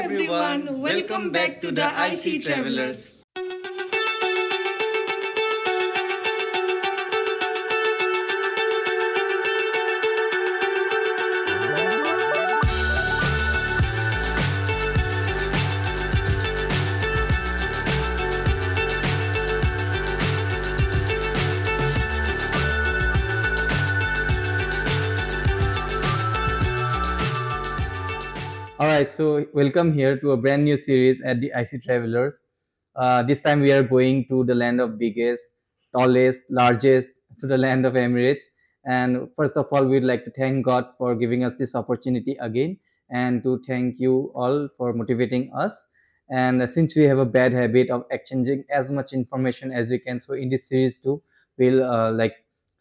everyone, welcome back to the IC Travelers. Alright, so welcome here to a brand new series at the IC Travelers. This time we are going to the land of biggest, tallest, largest, to the land of Emirates. And first of all, we'd like to thank God for giving us this opportunity again, and to thank you all for motivating us. And since we have a bad habit of exchanging as much information as we can, so in this series too, we'll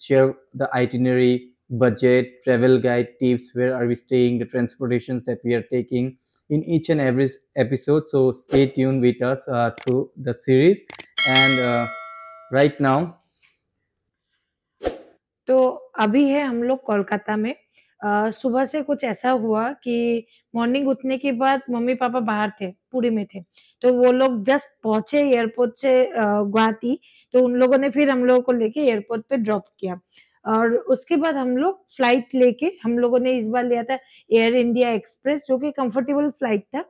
share the itinerary, budget, travel guide, tips, where are we staying, the transportations that we are taking in each and every episode. So stay tuned with us through the series. And right now, तो अभी है हम लोग कोलकाता में। सुबह से कुछ ऐसा हुआ कि मॉर्निंग उठने के बाद मम्मी पापा बाहर थे, पुरी में थे, तो वो लोग जस्ट पहुंचे एयरपोर्ट से गुवाहाटी। तो उन लोगों ने फिर हम लोगों को लेके एयरपोर्ट पे ड्रॉप किया और उसके बाद हम लोग फ्लाइट लेके, हम लोगों ने इस बार लिया था एयर इंडिया एक्सप्रेस, जो कि कंफर्टेबल फ्लाइट था।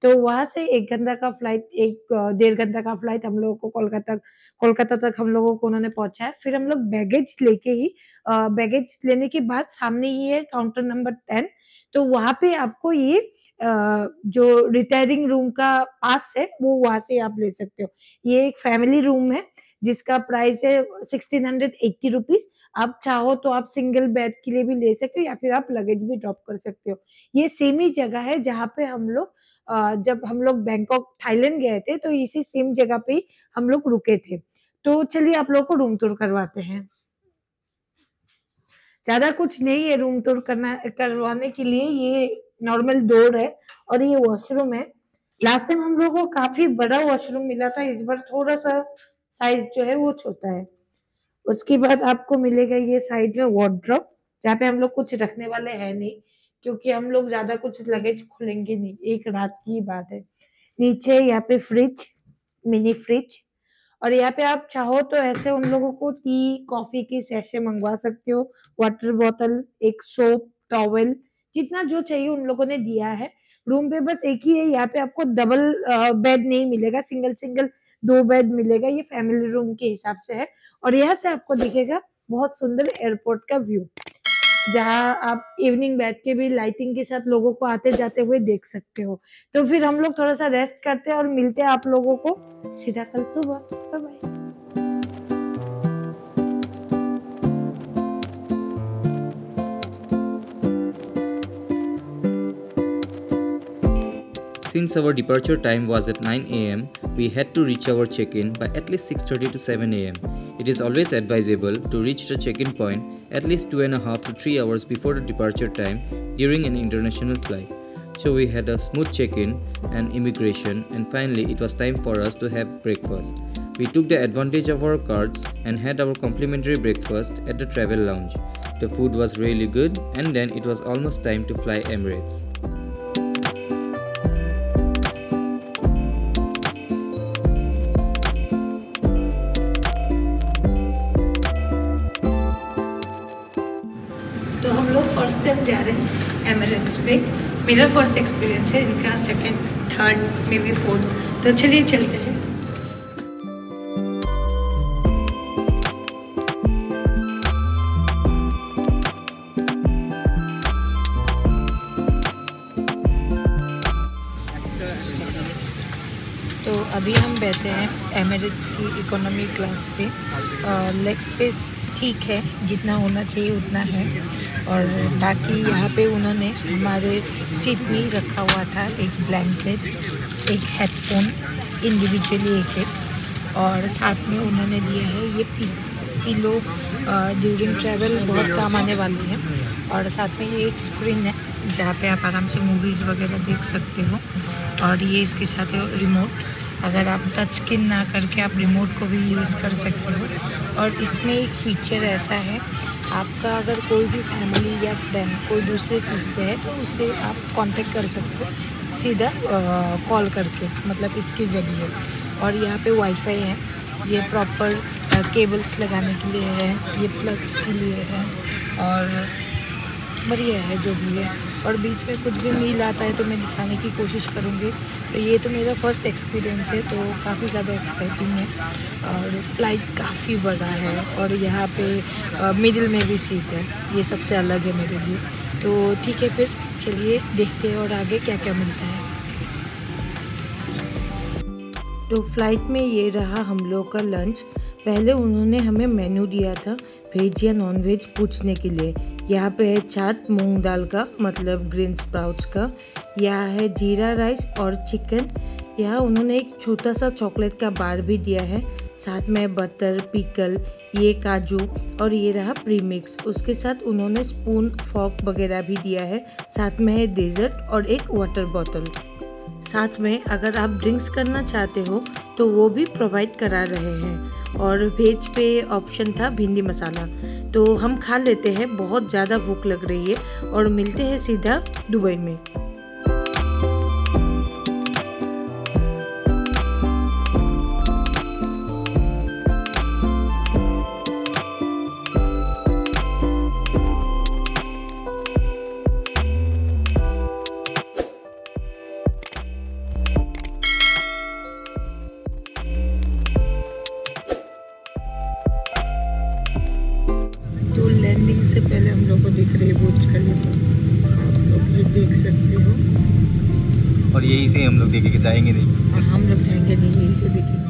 तो वहां से 1 घंटा का फ्लाइट, 1-1.5 घंटा का फ्लाइट हम लोगों को कोलकाता तक हम लोगों को उन्होंने पहुंचाया। फिर हम लोग बैगेज लेके ही, बैगेज लेने के बाद सामने ही है काउंटर नंबर 10। तो वहां पे आपको ये जो रिटायरिंग रूम का पास है वो वहां से आप ले सकते हो। ये एक फैमिली रूम है जिसका प्राइस है 1680 रुपीज। आप चाहो तो आप सिंगल बेड के लिए भी ले सकते हो या फिर आप लगेज भी ड्रॉप कर सकते हो। ये सेम ही जगह है जहाँ पे हम लोग जब हम लोग बैंकॉक थाईलैंड गए थे तो इसी सेम जगह पे ही हम लोग रुके थे। तो चलिए आप लोग को रूम टूर करवाते हैं। ज्यादा कुछ नहीं है रूम टूर करवाने के लिए। ये नॉर्मल डोर है और ये वॉशरूम है। लास्ट टाइम हम लोगों को काफी बड़ा वॉशरूम मिला था, इस बार थोड़ा सा साइज जो है वो छोटा है। उसके बाद आपको मिलेगा ये साइड में वार्डरोब, जहाँ पे हम लोग कुछ रखने वाले हैं नहीं, क्योंकि हम लोग ज्यादा कुछ लगेज खोलेंगे नहीं, एक रात की बात है। नीचे यहाँ पे फ्रिज, मिनी फ्रिज, और यहाँ पे आप चाहो तो ऐसे उन लोगों को टी कॉफी की सैशे मंगवा सकते हो, वाटर बॉटल, एक सोप, टॉवेल, जितना जो चाहिए उन लोगों ने दिया है। रूम पे बस एक ही है, यहाँ पे आपको डबल बेड नहीं मिलेगा, सिंगल सिंगल 2 बेड मिलेगा। ये फैमिली रूम के हिसाब से है। और यहाँ से आपको दिखेगा बहुत सुंदर एयरपोर्ट का व्यू, जहाँ आप इवनिंग बैठ के भी लाइटिंग के साथ लोगों को आते जाते हुए देख सकते हो। तो फिर हम लोग थोड़ा सा रेस्ट करते हैं और मिलते हैं आप लोगों को सीधा कल सुबह। Bye bye. since our departure time was at 9 a.m., we had to reach our check-in by at least 6:30 to 7 a.m. It is always advisable to reach the check-in point at least 2.5 to 3 hours before the departure time during an international flight. So we had a smooth check-in and immigration, and finally it was time for us to have breakfast. We took the advantage of our cards and had our complimentary breakfast at the travel lounge. The food was really good, and then it was almost time to fly Emirates. तो हम लोग first time जा रहे हैं Emirates पे। मेरा first experience है, इनका second, third, may be fourth. तो चलिए चलते हैं। तो अभी हम बैठे हैं एमिरेट्स की इकोनॉमी क्लास पे। लेग स्पेस ठीक है, जितना होना चाहिए उतना है। और बाकी यहाँ पे उन्होंने हमारे सीट में ही रखा हुआ था एक ब्लैंकेट, एक हेडफोन, इंडिविजुअली एक, और साथ में उन्होंने दिया है ये पिलो। ड्यूरिंग ट्रैवल बहुत काम आने वाली है। और साथ में ये एक स्क्रीन है जहाँ पे आप आराम से मूवीज़ वगैरह देख सकते हो। और ये इसके साथ है रिमोट, अगर आप टच स्क्रीन ना करके आप रिमोट को भी यूज़ कर सकते हो। और इसमें एक फ़ीचर ऐसा है, आपका अगर कोई भी फैमिली या फ्रेंड कोई दूसरे सीट पे है तो उससे आप कांटेक्ट कर सकते हो सीधा कॉल करके, मतलब इसके ज़रिए। और यहाँ पे वाईफाई है, ये प्रॉपर केबल्स लगाने के लिए है, ये प्लग्स के लिए है और बढ़िया है जो भी है। और बीच में कुछ भी मील आता है तो मैं दिखाने की कोशिश करूँगी। तो ये तो मेरा फर्स्ट एक्सपीरियंस है, तो काफ़ी ज़्यादा एक्साइटिंग है। और फ्लाइट काफ़ी बड़ा है और यहाँ पे मिडिल में भी सीट है, ये सबसे अलग है मेरे लिए। तो ठीक है, फिर चलिए देखते हैं और आगे क्या क्या मिलता है। तो फ्लाइट में ये रहा हम लोग का लंच। पहले उन्होंने हमें मेन्यू दिया था वेज या नॉन वेज पूछने के लिए। यहाँ पे है चाट मूंग दाल का, मतलब ग्रीन स्प्राउट्स का। यहाँ है जीरा राइस और चिकन। यहाँ उन्होंने एक छोटा सा चॉकलेट का बार भी दिया है, साथ में बटर, पिकल, ये काजू और ये रहा प्रीमिक्स। उसके साथ उन्होंने स्पून, फॉर्क वगैरह भी दिया है। साथ में है डेजर्ट और एक वाटर बॉटल। साथ में अगर आप ड्रिंक्स करना चाहते हो तो वो भी प्रोवाइड करा रहे हैं। और वेज पे ऑप्शन था भिंडी मसाला, तो हम खा लेते हैं, बहुत ज़्यादा भूख लग रही है। और मिलते हैं सीधा दुबई में। तो लैंडिंग से पहले हम लोग को दिख रही है बुर्ज खलीफा, आप लोग ये देख सकते हो। और यही से हम लोग देखेंगे, जाएंगे नहीं। और हम लोग जाएंगे नहीं, यही से देखेंगे।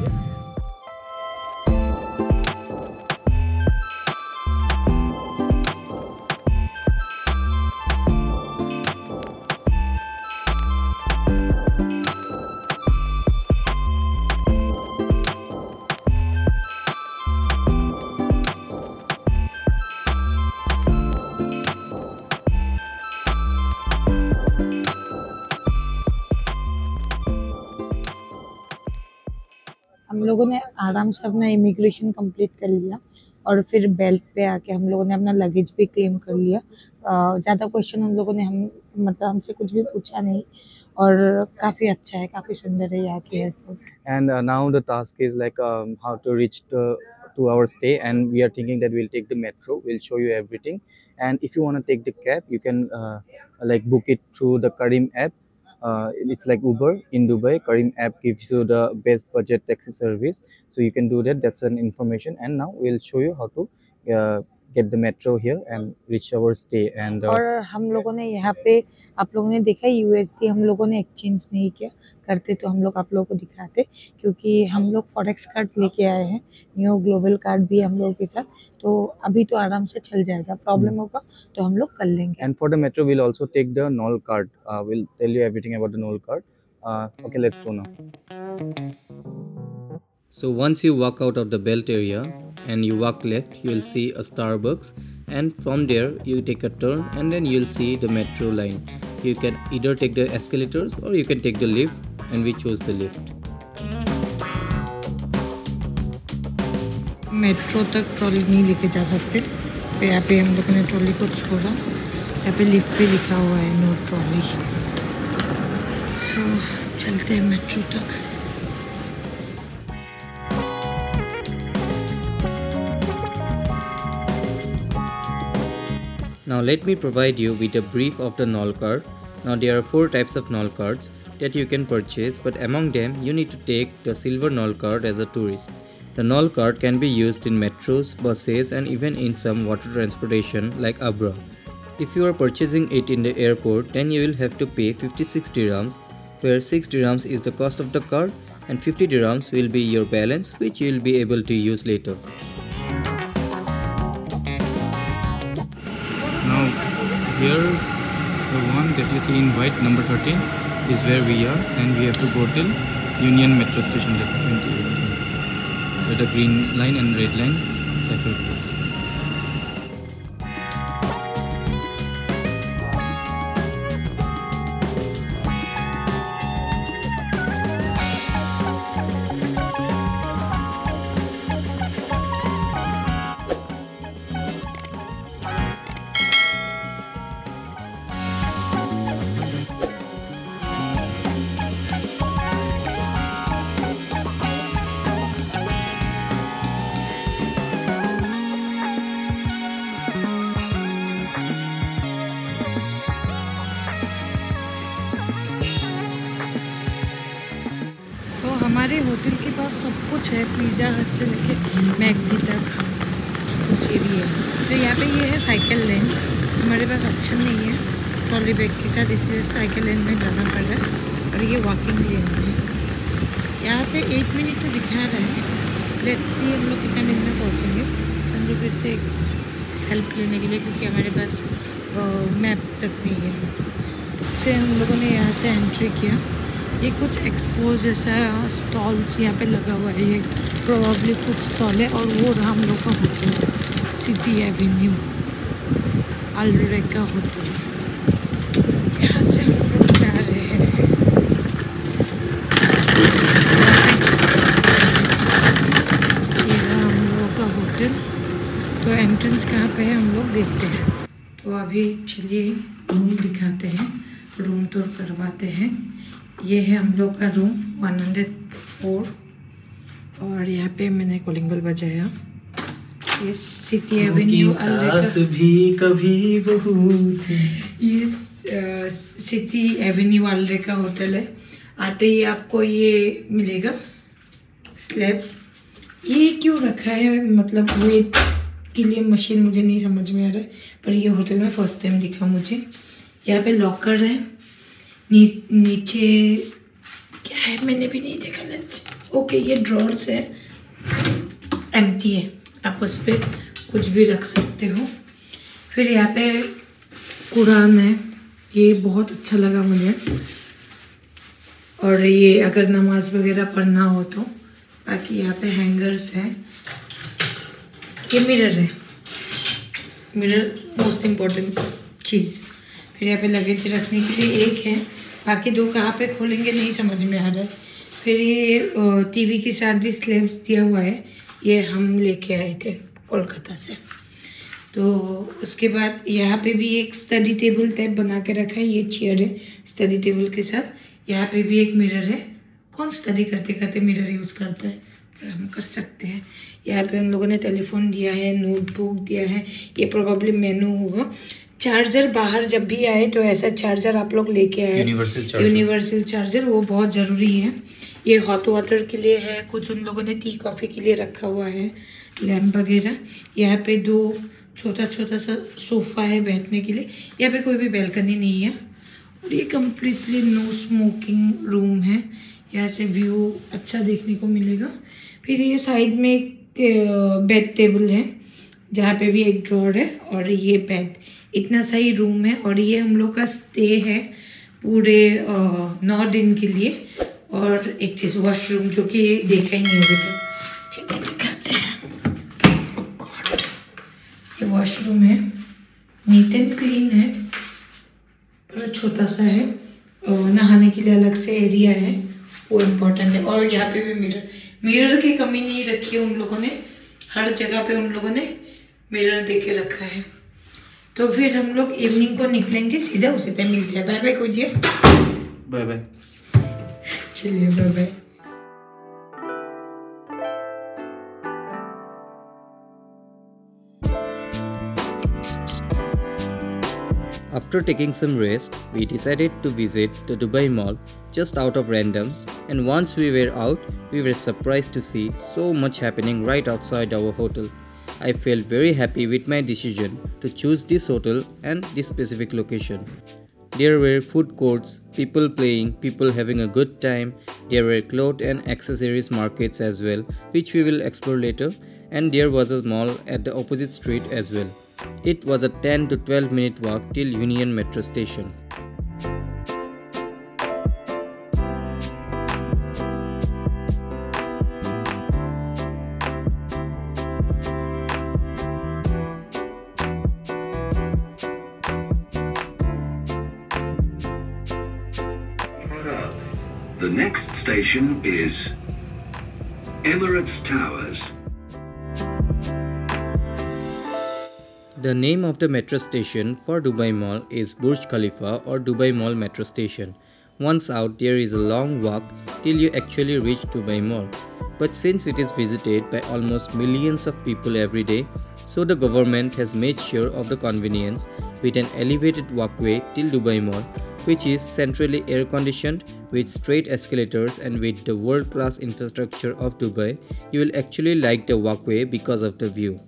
हम लोगों ने आराम से अपना इमिग्रेशन कंप्लीट कर लिया और फिर बेल्ट पे आके हम लोगों ने अपना लगेज भी क्लेम कर लिया। ज़्यादा क्वेश्चन हम लोगों ने मतलब हमसे कुछ भी पूछा नहीं। और काफ़ी अच्छा है, काफ़ी सुंदर है यहाँ की airport. And now the task is like how to reach to our stay, and we are thinking that we'll take the metro. We'll show you everything, and if you want to take the cab, you can like book it through the Karim app. It's like Uber in Dubai. Karim app gives you the best budget taxi service, so you can do that. That's an information. And now we'll show you how to get the metro here and reach our stay. And और हम लोगों ने यहाँ पे, आप लोगों ने देखा यूएसडी हम लोगों ने एक्सचेंज नहीं किया, करते तो हम लोग आप लोगों को दिखाते, क्योंकि हम लोग फॉरेक्स कार्ड लेके आए हैं, न्यू ग्लोबल कार्ड भी हम लोगों के साथ। तो अभी तो आराम से चल जाएगा, प्रॉब्लम होगा तो हम लोग कर लेंगे। and for the metro, we'll also take the NOL card. We'll tell you everything about the NOL card. Okay, let's go now. So once you walk out of the belt area and you walk left, you will see a Starbucks, and from there you take a turn and then you'll see the metro line. You can either take the escalators or you can take the lift, and we chose the lift. Metro तक trolley नहीं लेके जा सकते, तो यहाँ पे हम लोगों ने ट्रॉली को छोड़ा। यहाँ पे लिफ्ट पे लिखा हुआ है नो ट्रॉली। सो चलते हैं मेट्रो तक। Now let me provide you with a brief of the NOL card. Now there are 4 types of NOL cards that you can purchase, but among them you need to take the silver NOL card as a tourist. The NOL card can be used in metros, buses and even in some water transportation like Abra. If you are purchasing it in the airport, then you will have to pay 56 dirhams, where 6 dirhams is the cost of the card and 50 dirhams will be your balance, which you will be able to use later. Now here the one that you see in white, number 13, is where we are, and we have to go till Union Metro Station, that's 28, where the green line and red line bifurcates. हमारे hotel के पास सब कुछ है, pizza हट से लेके McD तक कुछ ये भी है। तो यहाँ पे ये है साइकिल लेन, हमारे पास ऑप्शन नहीं है ट्रॉली बैग के साथ, इसलिए साइकिल लेन में जाना पड़ रहा है। और ये वॉकिंग लेन है, यहाँ से 8 मिनट तो दिखा रहा है। लेट्स सी हम लोग कितने मिनट में पहुँचेंगे। संजू फिर से हेल्प लेने के लिए, क्योंकि हमारे पास मैप तक नहीं है। से हम लोगों ने यहाँ से एंट्री किया। ये कुछ एक्सपोज जैसा स्टॉल्स यहाँ पे लगा हुआ है, ये प्रोबेबली फूड स्टॉल है। और वो रहा हम लोग का होटल, सिटी एवेन्यू अल्रेका होटल। यहाँ से हम लोग जा रहे हैं। ये रहा हम लोगों का होटल। तो एंट्रेंस कहाँ पे है हम लोग देखते हैं। तो अभी चलिए रूम दिखाते हैं, रूम टूर करवाते हैं। ये है हम लोग का रूम 104 और यहाँ पे मैंने कॉलिंग बेल बजाया। ये सिटी एवेन्यू भी कभी बहुत, ये सिटी एवेन्यू अल्रेका होटल है। आते ही आपको ये मिलेगा स्लैब। ये क्यों रखा है, मतलब वेट के लिए मशीन, मुझे नहीं समझ में आ रहा है, पर ये होटल में फर्स्ट टाइम दिखा मुझे। यहाँ पे लॉकर है, नीचे क्या है मैंने भी नहीं देखा। लेट्स ओके, ये ड्रॉर्स है, एम्प्टी है, आप उस पर कुछ भी रख सकते हो। फिर यहाँ पे कुरान है, ये बहुत अच्छा लगा मुझे। और ये अगर नमाज वगैरह पढ़ना हो तो, बाकी यहाँ पे हैंगर्स हैं। ये मिरर है, मिरर मोस्ट इम्पोर्टेंट चीज़। फिर यहाँ पे लगेज रखने के लिए एक है, बाकी दो कहाँ पे खोलेंगे नहीं समझ में आ रहा है। फिर ये टीवी के साथ भी स्लैब्स दिया हुआ है, ये हम लेके आए थे कोलकाता से। तो उसके बाद यहाँ पे भी एक स्टडी टेबल टाइप बना के रखा है, ये चेयर है स्टडी टेबल के साथ। यहाँ पे भी एक मिरर है, कौन स्टडी करते करते मिरर यूज़ करता है, पर हम कर सकते हैं। यहाँ पे उन लोगों ने टेलीफोन दिया है, नोटबुक दिया है, ये प्रोबेबली मेनू होगा। चार्जर बाहर जब भी आए तो ऐसा चार्जर आप लोग लेके आए, यूनिवर्सल चार्जर, वो बहुत ज़रूरी है। ये हॉट वाटर के लिए है, कुछ उन लोगों ने टी कॉफ़ी के लिए रखा हुआ है, लैम्प वगैरह। यहाँ पे दो छोटा छोटा सा सोफ़ा है बैठने के लिए। यहाँ पे कोई भी बैल्कनी नहीं है और ये कम्प्लीटली नो स्मोकिंग रूम है। यहाँ से व्यू अच्छा देखने को मिलेगा। फिर ये साइड में एक बेड टेबल है, जहाँ पे भी एक ड्रॉर है और ये बेड। इतना सही रूम है। और ये हम लोग का स्टे है पूरे 9 दिन के लिए। और एक चीज़ वॉशरूम, जो कि देखा ही नहीं अभी तक, चलिए दिखाते हैं। ओह गॉड, ये वॉशरूम है, नीट एंड क्लीन है, पर छोटा सा है। और नहाने के लिए अलग से एरिया है, वो इम्पोर्टेंट है। और यहाँ पे भी मिरर की कमी नहीं रखी है उन लोगों ने, हर जगह पे उन लोगों ने मिरर दे के रखा है। तो फिर हम लोग इवनिंग को निकलेंगे, सीधा उसी टाइम मिलते हैं। बाय बाय कहिए। Bye bye. चलिए bye bye. After taking some rest, we decided to visit the Dubai Mall just out of random, and once we were out, we were surprised to see so much happening right outside our hotel. I felt very happy with my decision to choose this hotel and this specific location. There were food courts, people playing, people having a good time. There were clothes and accessories markets as well, which we will explore later, and there was a mall at the opposite street as well. It was a 10 to 12 minute walk till Union Metro Station. The next station is Emirates Towers. The name of the metro station for Dubai Mall is Burj Khalifa or Dubai Mall Metro Station. Once out, there is a long walk till you actually reach Dubai Mall. But since it is visited by almost millions of people every day, so the government has made sure of the convenience with an elevated walkway till Dubai Mall, which is centrally air conditioned with straight escalators and with the world-class infrastructure of Dubai, you will actually like the walkway because of the view.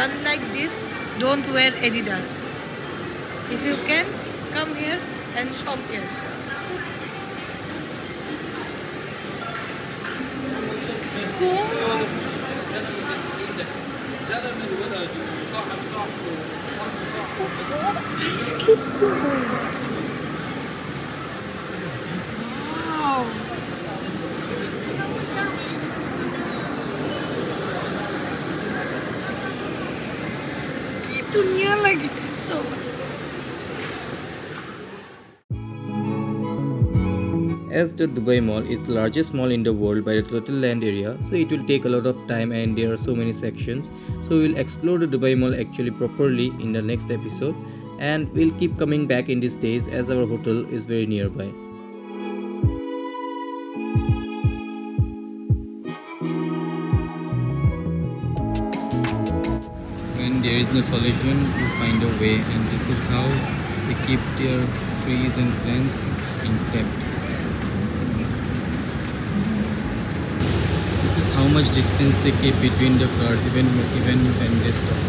Run like this, don't wear Adidas. If you can, come here and shop here. Wow. दुनिया लगी so As the Dubai Mall is the largest mall in the world by the total land area, so it will take a lot of time and there are so many sections. So we will explore the Dubai Mall actually properly in the next episode, and we'll keep coming back in these days as our hotel is very nearby. When there is no solution, we find a way, and this is how they keep their trees and plants intact. This is how much distance they keep between the cars even when they stop.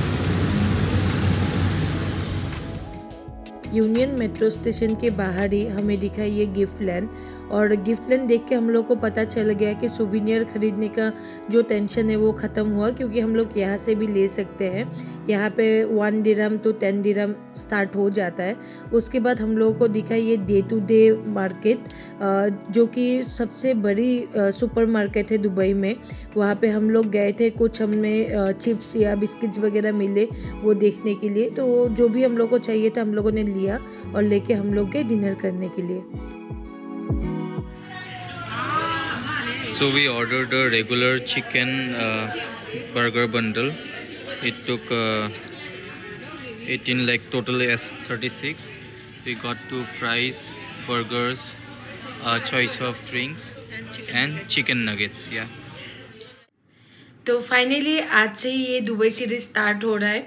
Union metro station के बाहर ही हमें दिखा ये gift land, और gift land देख के हम लोग को पता चल गया कि सुविनियर खरीदने का जो टेंशन है वो ख़त्म हुआ, क्योंकि हम लोग यहाँ से भी ले सकते हैं। यहाँ पे 1 दिरहम to 10 दिरहम स्टार्ट हो जाता है। उसके बाद हम लोगों को दिखा ये डे टू डे मार्केट, जो कि सबसे बड़ी सुपर मार्केट है दुबई में। वहाँ पे हम लोग गए थे, कुछ हमें चिप्स या बिस्किट्स वगैरह मिले वो देखने के लिए। तो जो भी हम लोग को चाहिए था हम लोगों ने लिया और लेके हम लोग गए डिनर करने के लिए। So we ordered a regular chicken burger bundle. It took 18 like totally as 36. We got 2 fries, burgers, a choice of drinks and chicken nuggets. Yeah. तो फाइनली आज से ये दुबई सीरीज स्टार्ट हो रहा है।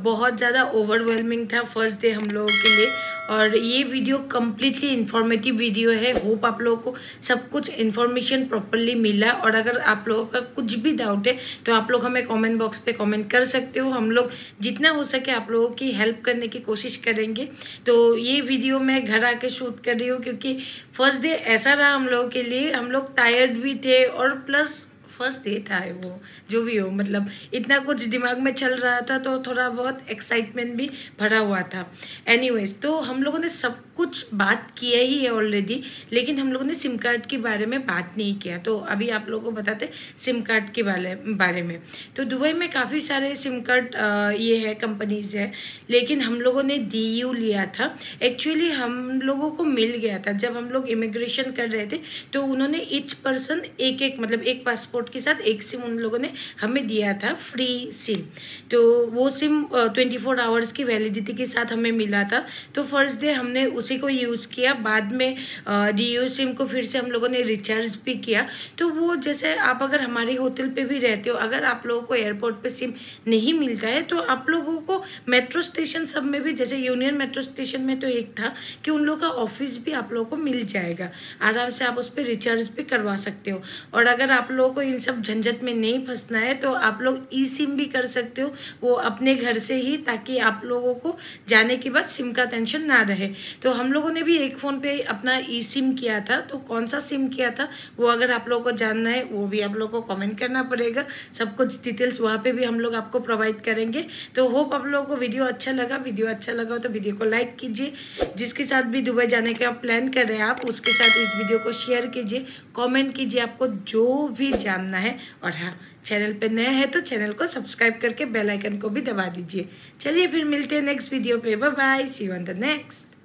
बहुत ज़्यादा ओवरवेलमिंग था फर्स्ट डे हम लोगों के लिए, और ये वीडियो कम्प्लीटली इन्फॉर्मेटिव वीडियो है। होप आप लोगों को सब कुछ इन्फॉर्मेशन प्रॉपरली मिला, और अगर आप लोगों का कुछ भी डाउट है तो आप लोग हमें कमेंट बॉक्स पे कमेंट कर सकते हो। हम लोग जितना हो सके आप लोगों की हेल्प करने की कोशिश करेंगे। तो ये वीडियो मैं घर आके शूट कर रही हूँ, क्योंकि फर्स्ट डे ऐसा रहा हम लोगों के लिए, हम लोग टायर्ड भी थे, और प्लस फर्स्ट डे था वो, जो भी हो, मतलब इतना कुछ दिमाग में चल रहा था, तो थोड़ा बहुत एक्साइटमेंट भी भरा हुआ था। एनीवेज, तो हम लोगों ने सब कुछ बात किया ही है ऑलरेडी, लेकिन हम लोगों ने सिम कार्ड के बारे में बात नहीं किया। तो अभी आप लोगों को बताते सिम कार्ड के बारे में। तो दुबई में काफ़ी सारे सिम कार्ड ये है कंपनीज है, लेकिन हम लोगों ने DU लिया था। एक्चुअली हम लोगों को मिल गया था जब हम लोग इमिग्रेशन कर रहे थे, तो उन्होंने ईच पर्सन एक मतलब एक पासपोर्ट के साथ एक सिम उन लोगों ने हमें दिया था, फ्री सिम। तो वो सिम 24 आवर्स की वैलिडिटी के साथ हमें मिला था। तो फर्स्ट डे हमने उसी को यूज़ किया, बाद में DU सिम को फिर से हम लोगों ने रिचार्ज भी किया। तो वो जैसे आप अगर हमारे होटल पे भी रहते हो, अगर आप लोगों को एयरपोर्ट पे सिम नहीं मिलता है तो आप लोगों को मेट्रो स्टेशन सब में भी, जैसे यूनियन मेट्रो स्टेशन में तो एक था कि उन लोगों का ऑफिस भी आप लोगों को मिल जाएगा, आराम से आप उस पर रिचार्ज भी करवा सकते हो। और अगर आप लोगों को इन सब झंझट में नहीं फंसना है तो आप लोग ई सिम भी कर सकते हो, वो अपने घर से ही, ताकि आप लोगों को जाने के बाद सिम का टेंशन ना रहे। तो हम लोगों ने भी एक फ़ोन पे अपना ई सिम किया था, तो कौन सा सिम किया था वो अगर आप लोगों को जानना है वो भी आप लोगों को कमेंट करना पड़ेगा। सब कुछ डिटेल्स वहाँ पे भी हम लोग आपको प्रोवाइड करेंगे। तो होप आप लोगों को वीडियो अच्छा लगा हो तो वीडियो को लाइक कीजिए। जिसके साथ भी दुबई जाने का प्लान कर रहे हैं आप, उसके साथ इस वीडियो को शेयर कीजिए, कॉमेंट कीजिए आपको जो भी जानना है। और हाँ, चैनल पे नए हैं तो चैनल को सब्सक्राइब करके बेल आइकन को भी दबा दीजिए। चलिए फिर मिलते हैं नेक्स्ट वीडियो पे। Bye bye, see you on the next.